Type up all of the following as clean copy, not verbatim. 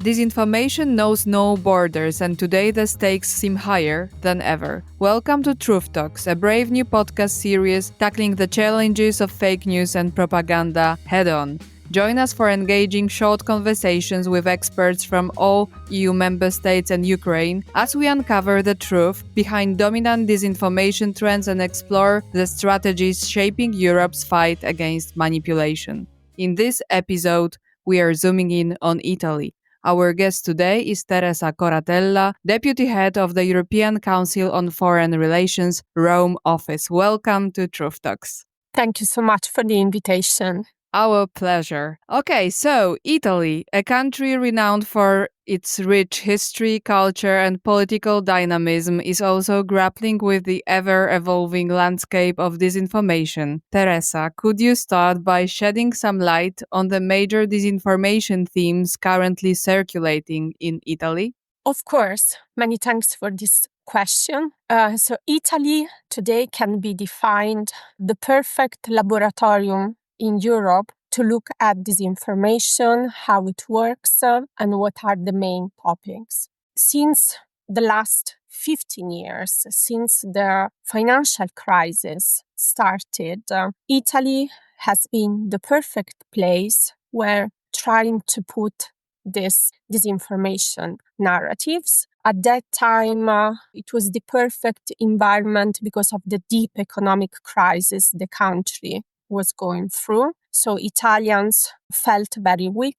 Disinformation knows no borders, and today the stakes seem higher than ever. Welcome to TruthTalks, a brave new podcast series tackling the challenges of fake news and propaganda head-on. Join us for engaging short conversations with experts from all EU member states and Ukraine as we uncover the truth behind dominant disinformation trends and explore the strategies shaping Europe's fight against manipulation. In this episode, we are zooming in on Italy. Our guest today is Teresa Coratella, Deputy Head of the European Council on Foreign Relations, Rome office. Welcome to Truth Talks. Thank you so much for the invitation. Our pleasure. Okay, so Italy, a country renowned for its rich history, culture, and political dynamism, is also grappling with the ever-evolving landscape of disinformation. Teresa, could you start by shedding some light on the major disinformation themes currently circulating in Italy? Of course. Many thanks for this question. So Italy today can be defined the perfect laboratorium in Europe to look at disinformation, how it works, and what are the main topics. Since the last 15 years, since the financial crisis started, Italy has been the perfect place where trying to put this disinformation narratives. At that time, it was the perfect environment because of the deep economic crisis the country was going through. So Italians felt very weak,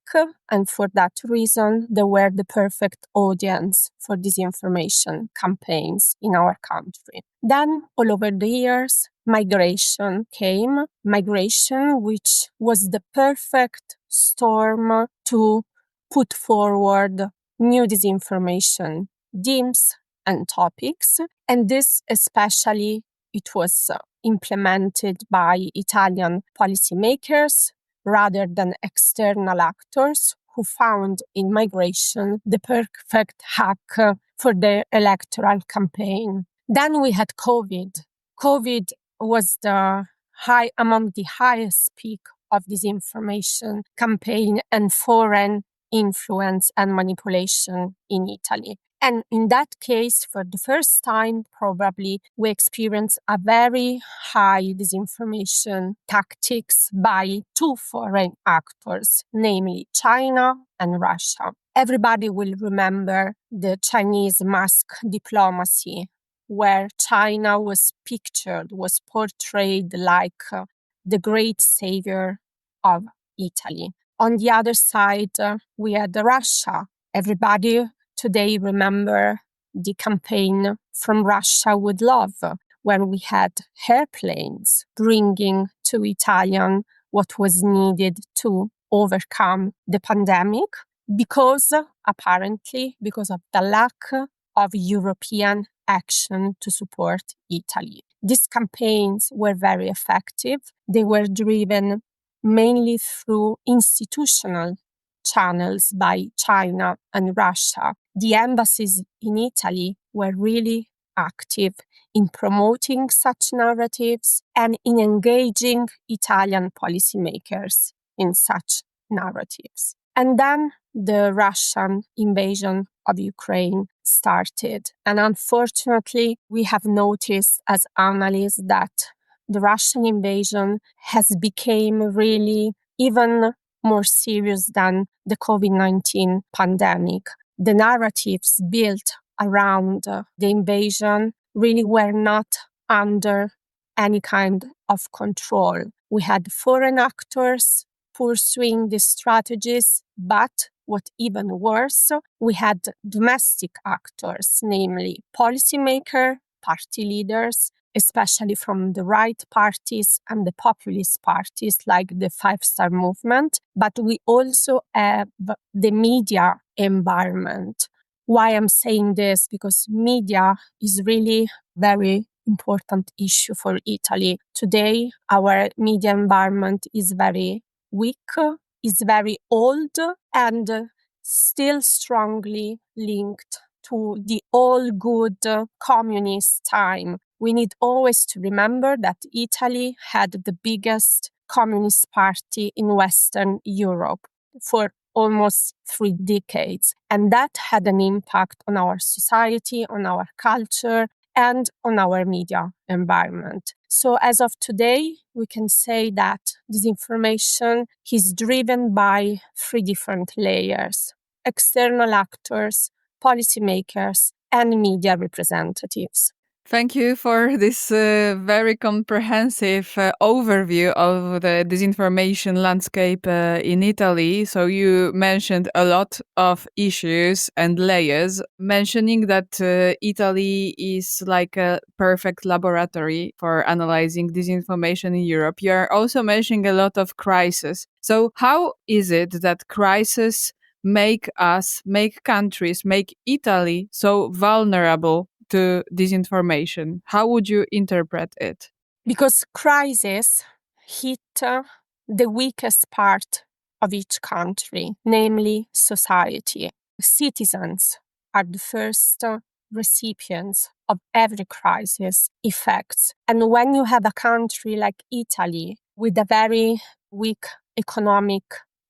and for that reason, they were the perfect audience for disinformation campaigns in our country. Then, all over the years, migration came. Migration, which was the perfect storm to put forward new disinformation themes and topics. And this especially, it was implemented by Italian policymakers rather than external actors who found in migration the perfect hack for their electoral campaign. Then we had COVID. COVID was among the highest peak of disinformation campaign and foreign influence and manipulation in Italy. And in that case, for the first time, probably, we experienced a very high disinformation tactics by two foreign actors, namely China and Russia. Everybody will remember the Chinese mask diplomacy, where China was portrayed like the great savior of Italy. On the other side, we had Russia. Everybody today remember the campaign from Russia with love, where we had airplanes bringing to Italian what was needed to overcome the pandemic because of the lack of European action to support Italy. These campaigns were very effective. They were driven mainly through institutional channels by China and Russia. The embassies in Italy were really active in promoting such narratives and in engaging Italian policymakers in such narratives. And then the Russian invasion of Ukraine started. And unfortunately, we have noticed as analysts that the Russian invasion has become really even more serious than the COVID-19 pandemic. The narratives built around the invasion really were not under any kind of control. We had foreign actors pursuing these strategies, but what even worse, we had domestic actors, namely policymakers, party leaders, especially from the right parties and the populist parties like the Five Star Movement. But we also have the media environment. Why I'm saying this? Because media is really very important issue for Italy. Today, our media environment is very weak, is very old, and still strongly linked to the all good communist time. We need always to remember that Italy had the biggest communist party in Western Europe for almost 3 decades. And that had an impact on our society, on our culture, and on our media environment. So as of today, we can say that disinformation is driven by 3 different layers: external actors, policymakers, and media representatives. Thank you for this very comprehensive overview of the disinformation landscape in Italy. So you mentioned a lot of issues and layers, mentioning that Italy is like a perfect laboratory for analyzing disinformation in Europe. You are also mentioning a lot of crises. So how is it that crises make countries, make Italy so vulnerable to disinformation? How would you interpret it? Because crises hit the weakest part of each country, namely society. Citizens are the first recipients of every crisis effects. And when you have a country like Italy with a very weak economic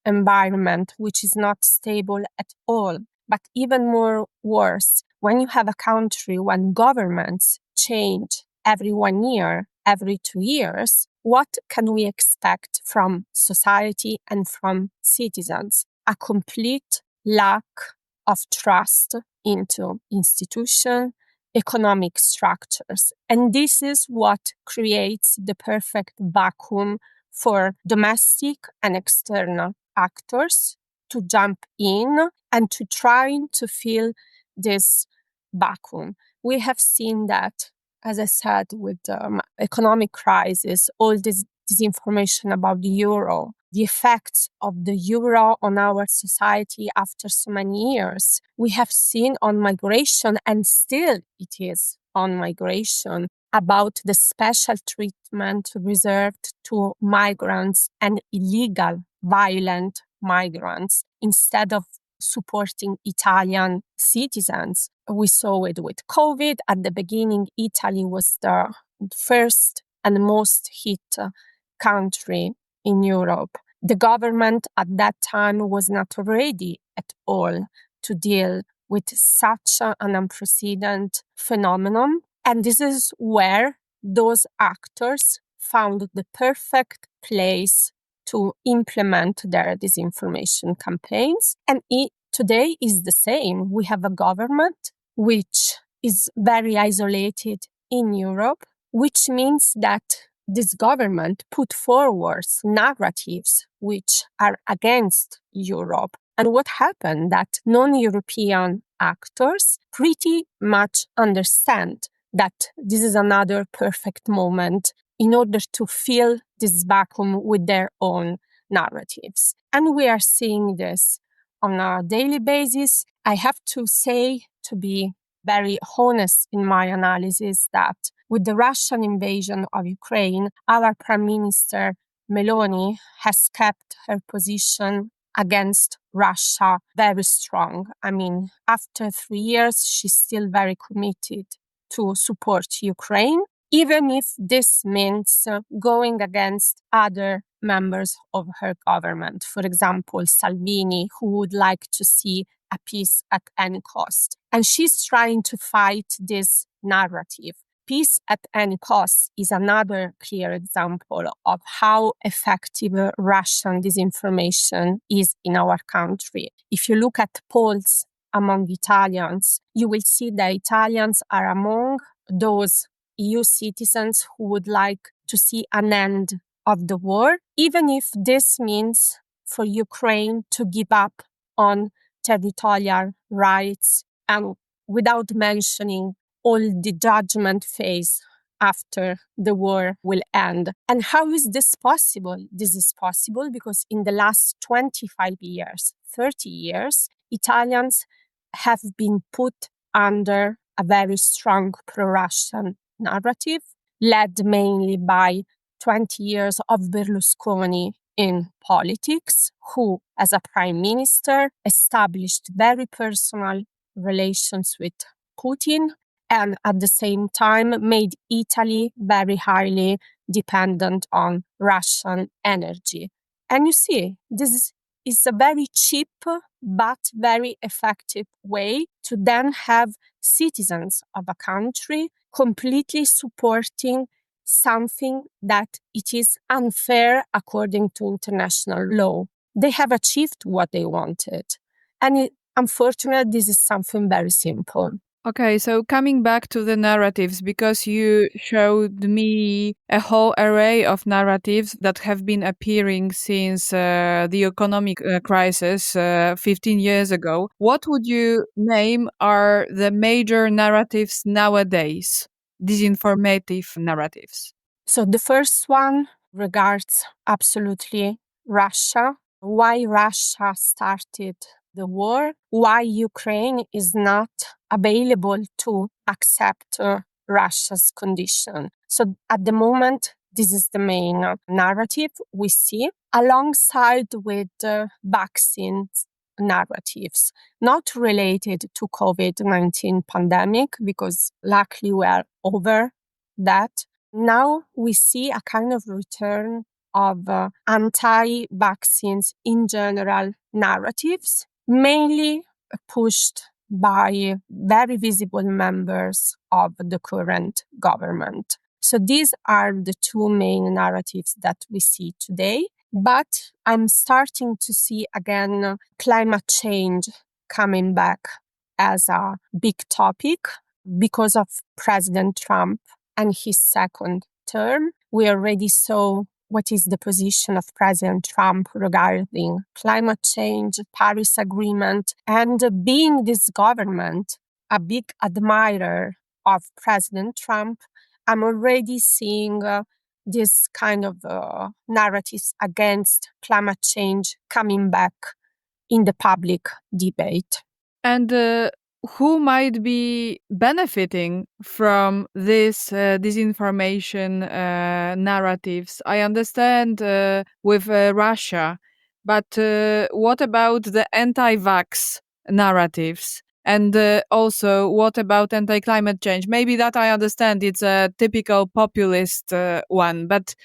environment, which is not stable at all, but even more worse, when you have a country when governments change every 1 year, every 2 years, what can we expect from society and from citizens? A complete lack of trust into institutions, economic structures. And this is what creates the perfect vacuum for domestic and external actors to jump in and to try to fill this vacuum. We have seen that, as I said, with the economic crisis, all this disinformation about the euro, the effects of the euro on our society after so many years. We have seen on migration, and still it is on migration, about the special treatment reserved to migrants and illegal, violent migrants instead of supporting Italian citizens. We saw it with COVID. At the beginning, Italy was the first and most hit country in Europe. The government at that time was not ready at all to deal with such an unprecedented phenomenon. And this is where those actors found the perfect place to implement their disinformation campaigns. And today is the same. We have a government which is very isolated in Europe, which means that this government put forward narratives which are against Europe. And what happened that non-European actors pretty much understand that this is another perfect moment in order to fill this vacuum with their own narratives. And we are seeing this on a daily basis. I have to say, to be very honest in my analysis, that with the Russian invasion of Ukraine, our Prime Minister Meloni has kept her position against Russia very strong. I mean, after 3 years, she's still very committed to support Ukraine, even if this means going against other members of her government. For example, Salvini, who would like to see a peace at any cost. And she's trying to fight this narrative. Peace at any cost is another clear example of how effective Russian disinformation is in our country. If you look at polls among Italians, you will see that Italians are among those EU citizens who would like to see an end of the war, even if this means for Ukraine to give up on territorial rights, and without mentioning all the judgment phase after the war will end. And how is this possible? This is possible because in the last 25 years, 30 years, Italians have been put under a very strong pro-Russian narrative, led mainly by 20 years of Berlusconi in politics, who, as a prime minister, established very personal relations with Putin and at the same time made Italy very highly dependent on Russian energy. And you see, this is a very cheap but very effective way to then have citizens of a country completely supporting something that it is unfair according to international law. They have achieved what they wanted. And unfortunately, this is something very simple. Okay, so coming back to the narratives, because you showed me a whole array of narratives that have been appearing since the economic crisis 15 years ago, what would you name are the major narratives nowadays, disinformative narratives? So the first one regards absolutely Russia, why Russia started the war, why Ukraine is not available to accept Russia's condition. So at the moment, this is the main narrative we see, alongside with vaccines narratives, not related to COVID-19 pandemic, because luckily we are over that. Now we see a kind of return of anti-vaccines in general narratives, mainly pushed by very visible members of the current government. So these are the two main narratives that we see today. But I'm starting to see again climate change coming back as a big topic because of President Trump and his second term. We already saw what is the position of President Trump regarding climate change, Paris Agreement, and being this government a big admirer of President Trump, I'm already seeing this kind of narratives against climate change coming back in the public debate. And who might be benefiting from this disinformation narratives? I understand with Russia, but what about the anti-vax narratives? And also, what about anti-climate change? Maybe that I understand it's a typical populist one, but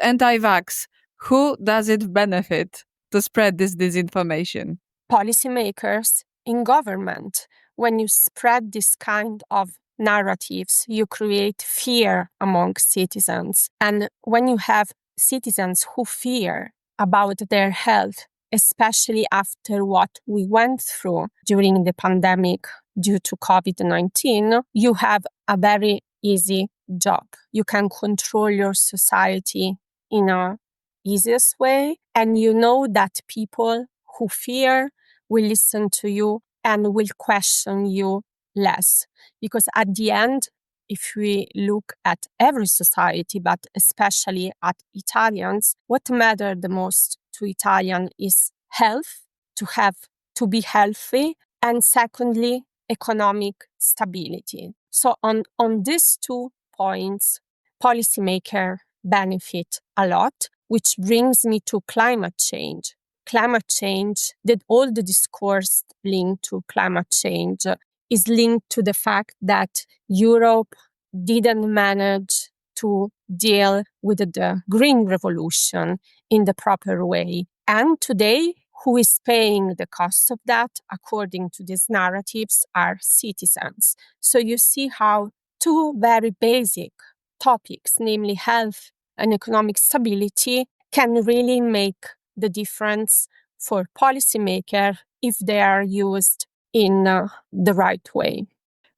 anti-vax, who does it benefit to spread this disinformation? Policymakers in government. When you spread this kind of narratives, you create fear among citizens. And when you have citizens who fear about their health, especially after what we went through during the pandemic due to COVID-19, you have a very easy job. You can control your society in a easiest way. And you know that people who fear will listen to you and will question you less. Because at the end, if we look at every society, but especially at Italians, what matters the most to Italian is health, to be healthy, and secondly, economic stability. So on these 2 points, policymakers benefit a lot, which brings me to climate change. Climate change, that all the discourse linked to climate change is linked to the fact that Europe didn't manage to deal with the green revolution in the proper way. And today, who is paying the cost of that, according to these narratives, are citizens. So you see how 2 very basic topics, namely health and economic stability, can really make the difference for policymakers if they are used in the right way.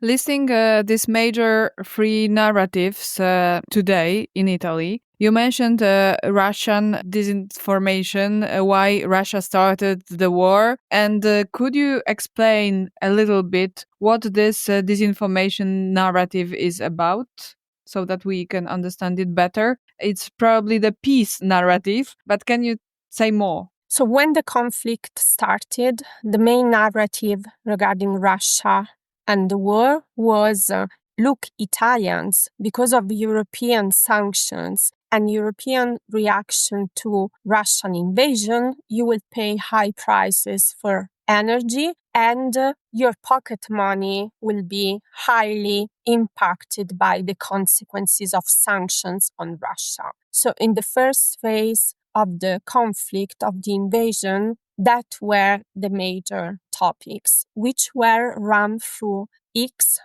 Listing these major three narratives today in Italy, you mentioned Russian disinformation, why Russia started the war. And could you explain a little bit what this disinformation narrative is about so that we can understand it better? It's probably the peace narrative, but can you say more? So when the conflict started, the main narrative regarding Russia and the war was, look, Italians, because of European sanctions and European reaction to Russian invasion, you will pay high prices for energy and your pocket money will be highly impacted by the consequences of sanctions on Russia. So in the first phase of the conflict, of the invasion, That were the major topics, which were run through X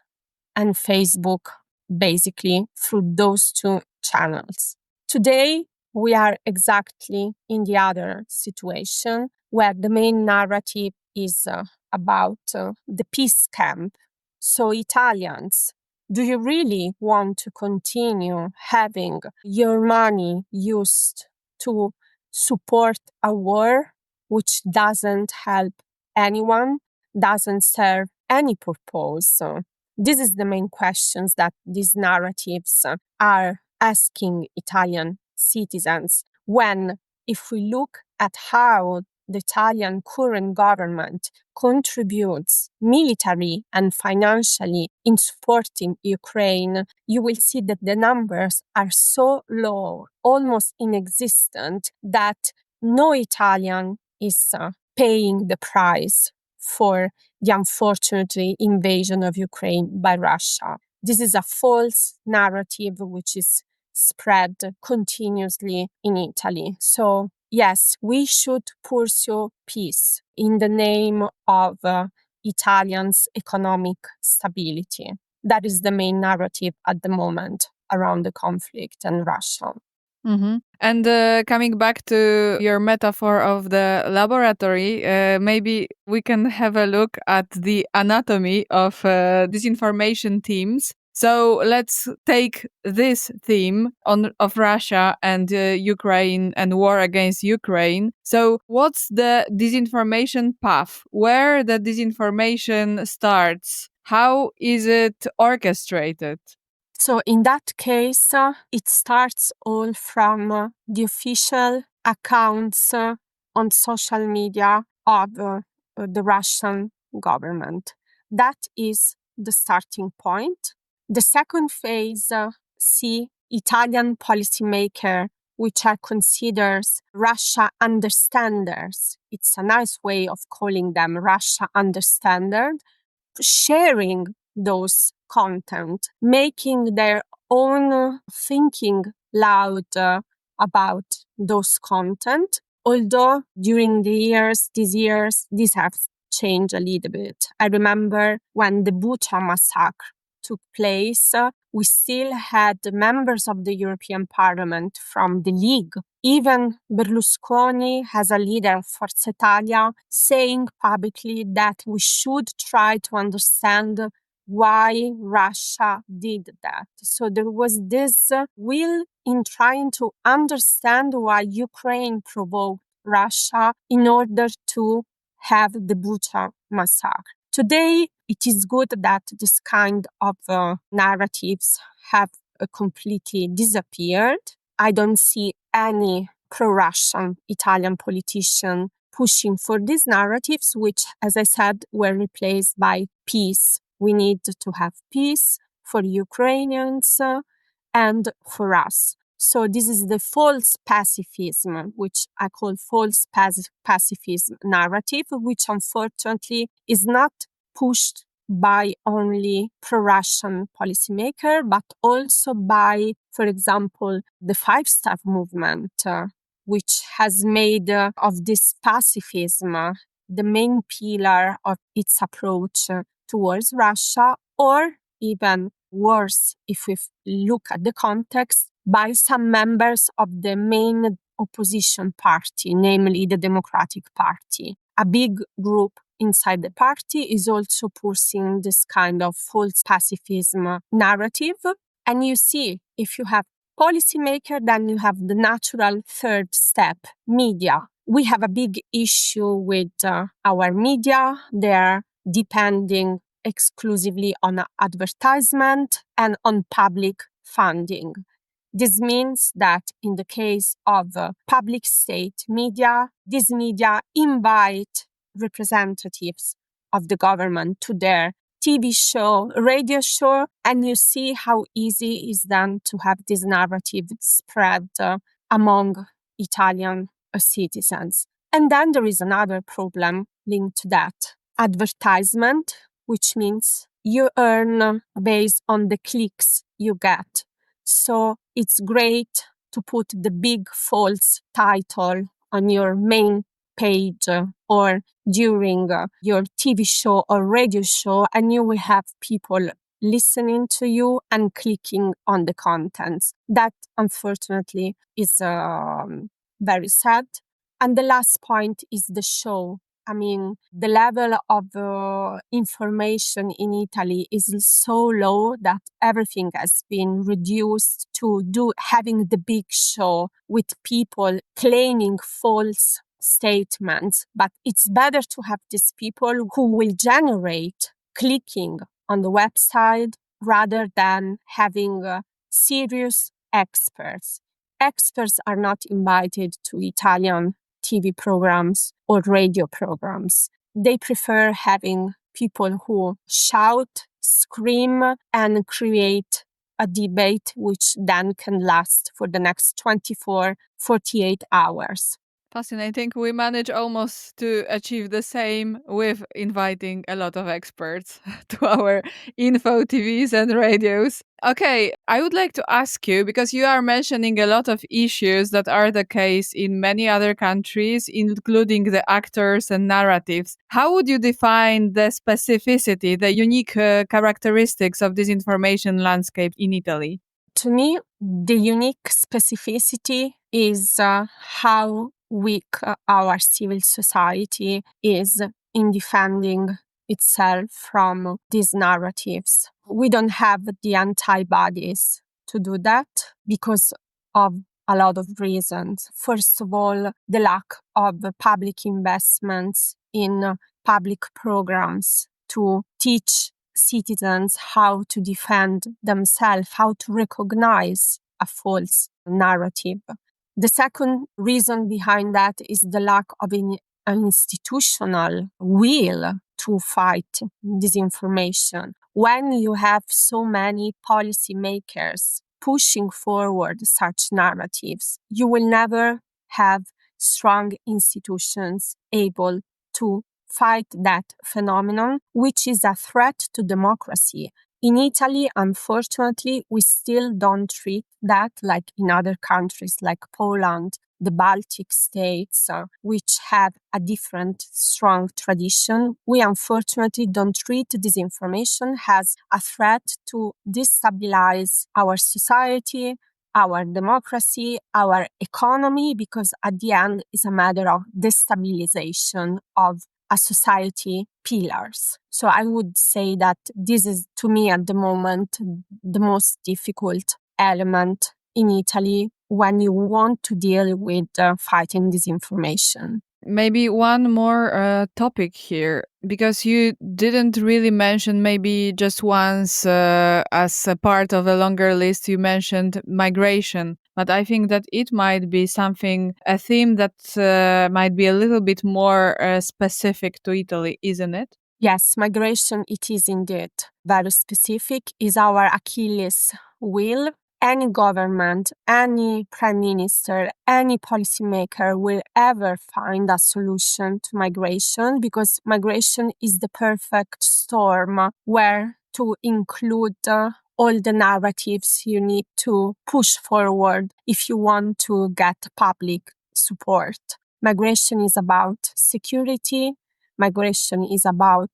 and Facebook, basically through those two channels. Today, we are exactly in the other situation where the main narrative is about the peace camp. So, Italians, do you really want to continue having your money used to support a war which doesn't help anyone, doesn't serve any purpose? This is the main questions that these narratives are asking Italian citizens when, if we look at how the Italian current government contributes militarily and financially in supporting Ukraine, you will see that the numbers are so low, almost inexistent, that no Italian is paying the price for the unfortunate invasion of Ukraine by Russia. This is a false narrative which is spread continuously in Italy. So, yes, we should pursue peace in the name of Italians' economic stability. That is the main narrative at the moment around the conflict and Russia. Mm-hmm. And coming back to your metaphor of the laboratory, maybe we can have a look at the anatomy of disinformation teams. So let's take this theme of Russia and Ukraine and war against Ukraine. So what's the disinformation path? Where the disinformation starts? How is it orchestrated? So in that case, it starts all from the official accounts on social media of the Russian government. That is the starting point. The second phase see Italian policymakers, which are considered Russia understanders. It's a nice way of calling them Russia understanders, sharing those content, making their own thinking loud about those content. Although during these years, this has changed a little bit. I remember when the Bucha massacre took place, we still had members of the European Parliament from the League. Even Berlusconi, as a leader of Forza Italia, saying publicly that we should try to understand why Russia did that. So there was this will in trying to understand why Ukraine provoked Russia in order to have the Bucha massacre. Today, it is good that this kind of narratives have completely disappeared. I don't see any pro-Russian Italian politician pushing for these narratives, which, as I said, were replaced by peace. We need to have peace for Ukrainians and for us. So this is the false pacifism, which I call false pacifism narrative, which unfortunately is not pushed by only pro-Russian policymakers, but also by, for example, the Five Star Movement, which has made of this pacifism the main pillar of its approach towards Russia, or even worse, if we look at the context, by some members of the main opposition party, namely the Democratic Party. A big group inside the party is also pursuing this kind of false pacifism narrative. And you see, if you have policymaker, then you have the natural third step, media. We have a big issue with our media. They're depending exclusively on advertisement and on public funding. This means that in the case of public state media, these media invite representatives of the government to their TV show, radio show, and you see how easy it is then to have this narrative spread among Italian citizens. And then there is another problem linked to that. Advertisement, which means you earn based on the clicks you get. So it's great to put the big false title on your main page or during your TV show or radio show, and you will have people listening to you and clicking on the contents. That, unfortunately, is very sad. And the last point is the show. I mean, the level of information in Italy is so low that everything has been reduced to having the big show with people claiming false statements. But it's better to have these people who will generate clicking on the website rather than having serious experts. Experts are not invited to Italian TV programs or radio programs. They prefer having people who shout, scream, and create a debate which then can last for the next 24, 48 hours. Fascinating. We manage almost to achieve the same with inviting a lot of experts to our info TVs and radios. Okay, I would like to ask you, because you are mentioning a lot of issues that are the case in many other countries, including the actors and narratives. How would you define the specificity, the unique characteristics of this information landscape in Italy? To me, the unique specificity is how weak our civil society is in defending itself from these narratives. We don't have the antibodies to do that because of a lot of reasons. First of all, the lack of public investments in public programs to teach citizens how to defend themselves, how to recognize a false narrative. The second reason behind that is the lack of an institutional will to fight disinformation. When you have so many policymakers pushing forward such narratives, you will never have strong institutions able to fight that phenomenon, which is a threat to democracy. In Italy, unfortunately, we still don't treat that like in other countries like Poland, the Baltic states, which have a different strong tradition. We unfortunately don't treat disinformation as a threat to destabilize our society, our democracy, our economy, because at the end it's a matter of destabilization of a society pillars. So I would say that this is, to me, at the moment, the most difficult element in Italy when you want to deal with fighting disinformation. Maybe one more topic here, because you didn't really mention, maybe just once as a part of a longer list, you mentioned migration. But I think that it might be a theme that might be a little bit more specific to Italy, isn't it? Yes, migration, it is indeed very specific, is our Achilles wheel. Any government, any prime minister, any policymaker will ever find a solution to migration, because migration is the perfect storm where to include all the narratives you need to push forward if you want to get public support. Migration is about security. Migration is about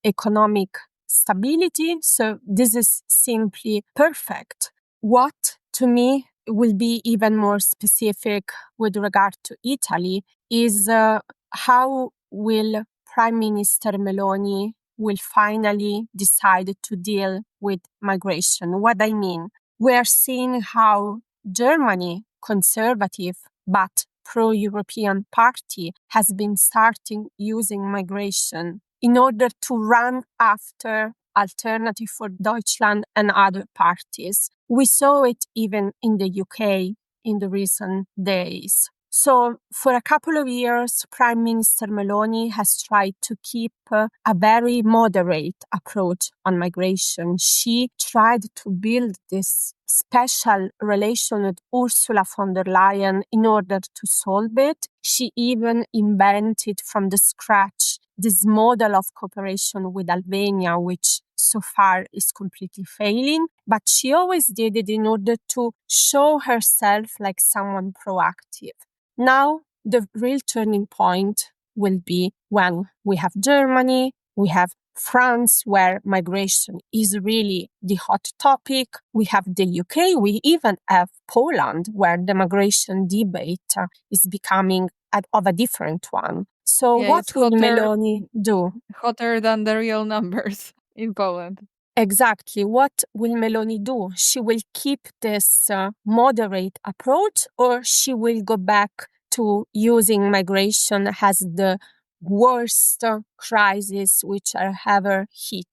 economic stability. So this is simply perfect. What, to me, will be even more specific with regard to Italy is how will Prime Minister Meloni will finally decide to deal with migration. What I mean, we are seeing how Germany, conservative but pro-European party, has been starting using migration in order to run after Alternative for Deutschland and other parties. We saw it even in the UK in the recent days. So for a couple of years, Prime Minister Meloni has tried to keep a very moderate approach on migration. She tried to build this special relation with Ursula von der Leyen in order to solve it. She even invented from the scratch this model of cooperation with Albania, which so far is completely failing. But she always did it in order to show herself like someone proactive. Now the real turning point will be when we have Germany, we have France, where migration is really the hot topic. We have the UK. We even have Poland, where the migration debate is becoming of a different one. So Yeah, what it's will Meloni do? hotter than the real numbers in Poland. Exactly. What will Meloni do? She will keep this moderate approach, or she will go back to using migration as the worst crisis which are ever hit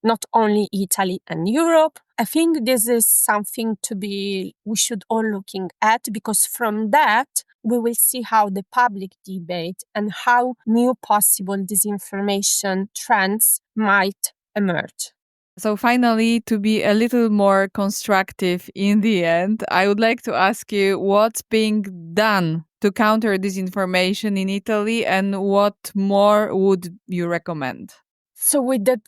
not only Italy and Europe. I think this is something we should all looking at, because from that we will see how the public debate and how new possible disinformation trends might emerge. So finally, to be a little more constructive in the end, I would like to ask you what's being done to counter disinformation in Italy and what more would you recommend? So with the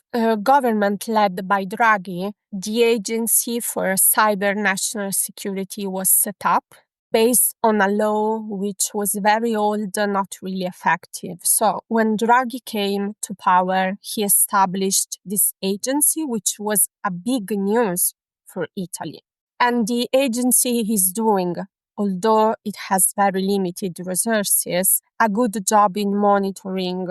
government led by Draghi, the Agency for Cyber National Security was set up based on a law which was very old and not really effective. So when Draghi came to power, he established this agency, which was a big news for Italy. And the agency is doing, although it has very limited resources, a good job in monitoring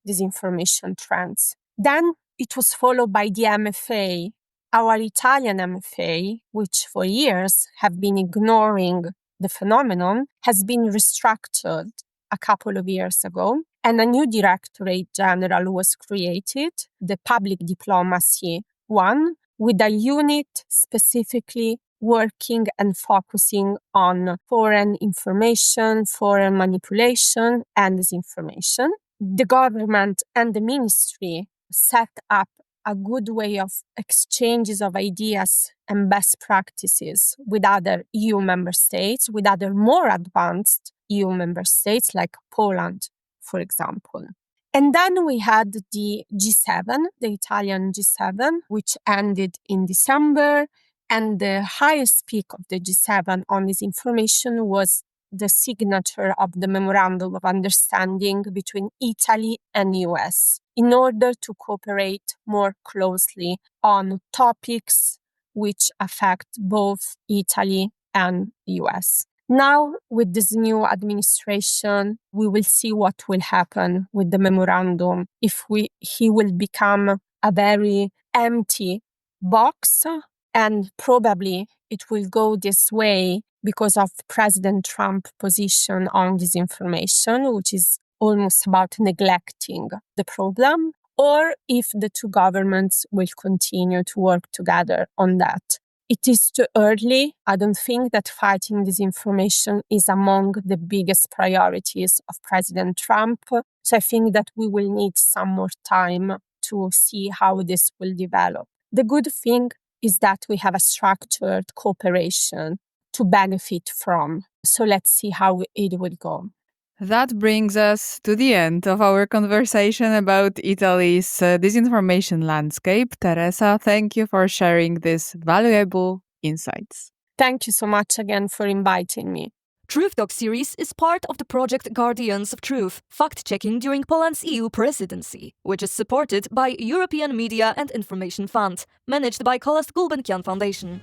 disinformation trends. Then it was followed by the MFA, our Italian MFA, which for years have been ignoring the phenomenon, has been restructured a couple of years ago, and a new Directorate General was created, the Public Diplomacy one, with a unit specifically working and focusing on foreign information, foreign manipulation, and disinformation. The government and the ministry set up a good way of exchanges of ideas and best practices with other EU member states, with other more advanced EU member states like Poland, for example. And then we had the G7, the Italian G7, which ended in December. And the highest peak of the G7 on disinformation was the signature of the Memorandum of Understanding between Italy and US in order to cooperate more closely on topics which affect both Italy and US. Now, with this new administration, we will see what will happen with the memorandum, if he will become a very empty box, and probably it will go this way because of President Trump's position on disinformation, which is almost about neglecting the problem, or if the two governments will continue to work together on that. It is too early. I don't think that fighting disinformation is among the biggest priorities of President Trump. So I think that we will need some more time to see how this will develop. The good thing is that we have a structured cooperation to benefit from. So let's see how it will go. That brings us to the end of our conversation about Italy's disinformation landscape. Teresa, thank you for sharing these valuable insights. Thank you so much again for inviting me. TruthTalks series is part of the project Guardians of Truth, fact-checking during Poland's EU presidency, which is supported by European Media and Information Fund, managed by Calouste Gulbenkian Foundation.